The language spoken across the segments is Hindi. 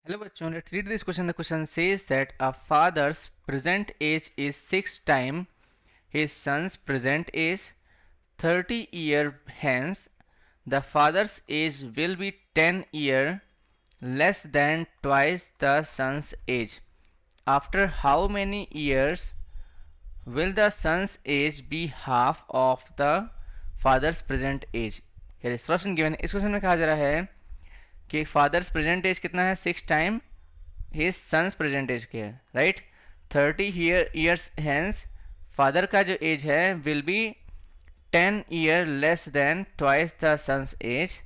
Hello bachon, let's read this question. The question says that a father's present age is 6 times his son's present age. 30 years hence, the father's age will be 10 years less than twice the son's age. After how many years will the son's age be half of the father's present age? Here is question given. इस क्वेश्चन में कहा जा रहा है कि फादर्स प्रेजेंट एज कितना है 6 time his son's present age के है राइट 30 years hence फादर का जो एज है will be 10 year less than twice the son's age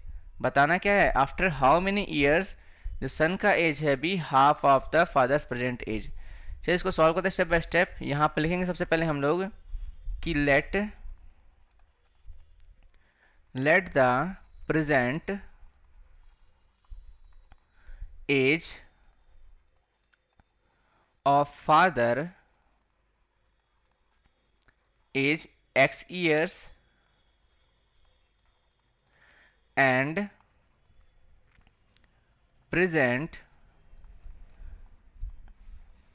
बताना क्या है आफ्टर हाउ मेनी ईयर्स जो सन का एज है be half of the father's present age. चलिए इसको सॉल्व करते हैं स्टेप बाय स्टेप। यहाँ पे लिखेंगे सबसे पहले हम लोग कि let the present age of father is x years and present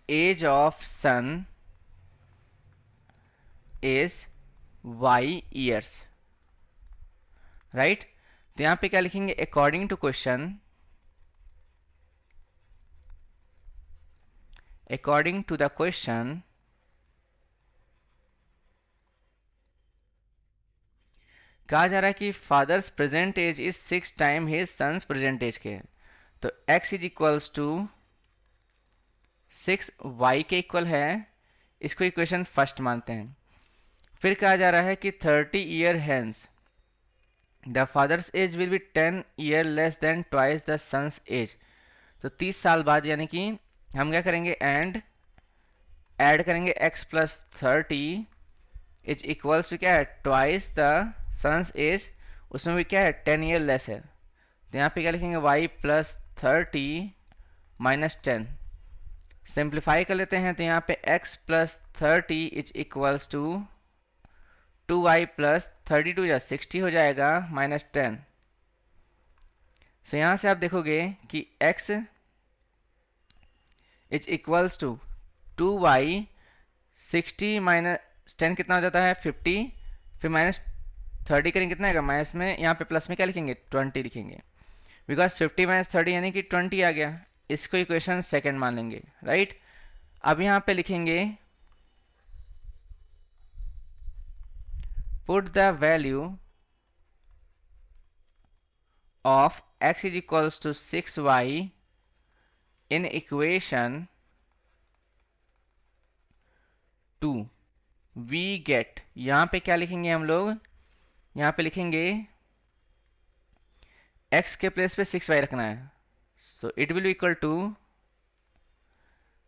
age of son is y years right. तो यहाँ पे क्या लिखेंगे according to question according to the question कहा जा रहा है कि father's present age is 6 time his son's present age के। तो x is equals to 6y के इक्वल है, इसको इक्वेशन फर्स्ट मानते हैं। फिर कहा जा रहा है कि 30 year hence the father's age will be 10 year less than twice the son's age. तो 30 साल बाद यानी कि हम क्या करेंगे ऐड करेंगे x plus 30 is equals to क्या है ट्वाइस द सन्स एज, उसमें भी क्या है 10 ईयर लेस है। तो यहाँ पे क्या लिखेंगे y प्लस 30 माइनस 10। सिंप्लीफाई कर लेते हैं तो यहाँ पे x plus 30 is equals to 2y plus 32 या 60 हो जाएगा माइनस 10। सो यहाँ से आप देखोगे कि x is equals to 2y 60 minus 10 कितना हो जाता है 50, फिर माइनस 30 करेंगे कितना आएगा माइनस में, यहाँ पे प्लस में क्या लिखेंगे 20 लिखेंगे बिकॉज 50 माइनस 30 यानी कि 20 आ गया। इसको इक्वेशन सेकंड मान लेंगे राइट। अब यहाँ पे लिखेंगे put the value of x is equals to 6y in equation 2 we get. यहाँ पे क्या लिखेंगे हम लोग, यहाँ पे लिखेंगे x के प्लेस पे 6y रखना है। So it will equal to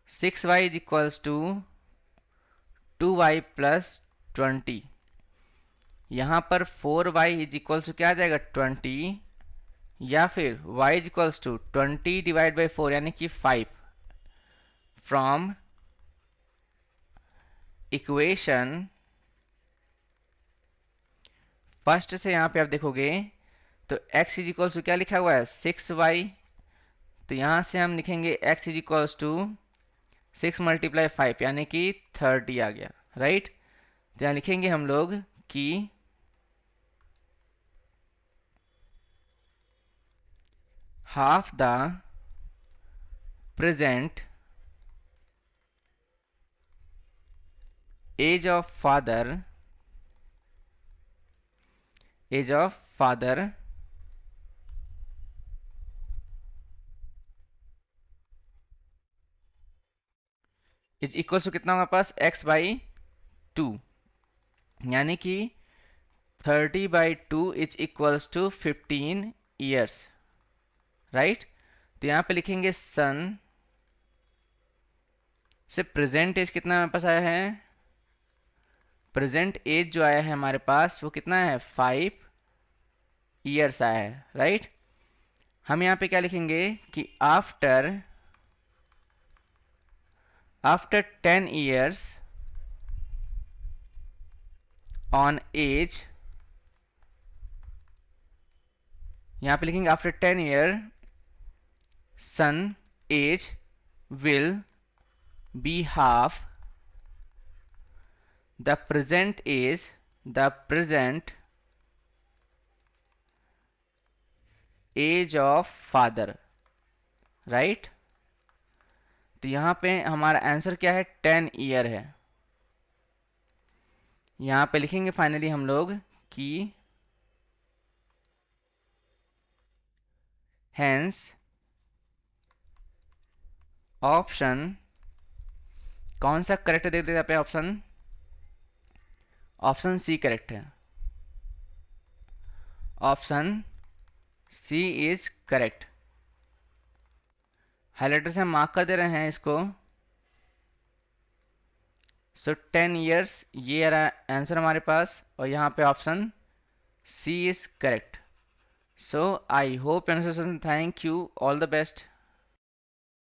6y is equals to 2y plus 20। यहाँ पर 4y इज इक्वल्स टू क्या आ जाएगा 20, या फिर y is equals to 20 divide by 4 यानी कि 5 फ्रॉम इक्वेशन फर्स्ट से यहाँ पे आप देखोगे तो x इज इक्वल्स टू क्या लिखा हुआ है 6y। तो यहाँ से हम लिखेंगे x is equals to 6 multiply 5 यानी कि 30 आ गया राइट। तो यहाँ लिखेंगे हम लोग कि half the present age of father is equal to कितना हमारे पास x बाई 2 यानी कि 30 by 2 is equals to 15 years right. तो यहाँ पे लिखेंगे सन से प्रेजेंट एज कितना हमारे पास आया है, प्रेजेंट एज जो आया है हमारे पास वो कितना है 5 ईयर्स आया है राइट। हम यहाँ पे क्या लिखेंगे कि आफ्टर 10 years on age, यहाँ पे लिखेंगे after 10 year son age will be half the present age of father, राइट। तो यहां पे हमारा आंसर क्या है, 10 ईयर है। यहां पे लिखेंगे फाइनली हम लोग कि हेंस ऑप्शन कौन सा करेक्ट दे देते हैं, ऑप्शन सी करेक्ट है। Option C is correct. Highlighter से हम मार्क कर दे रहे हैं इसको। सो 10 ईयर्स ये रहा आंसर हमारे पास, और यहाँ पे option C is correct. So I hope, thank you, all the best.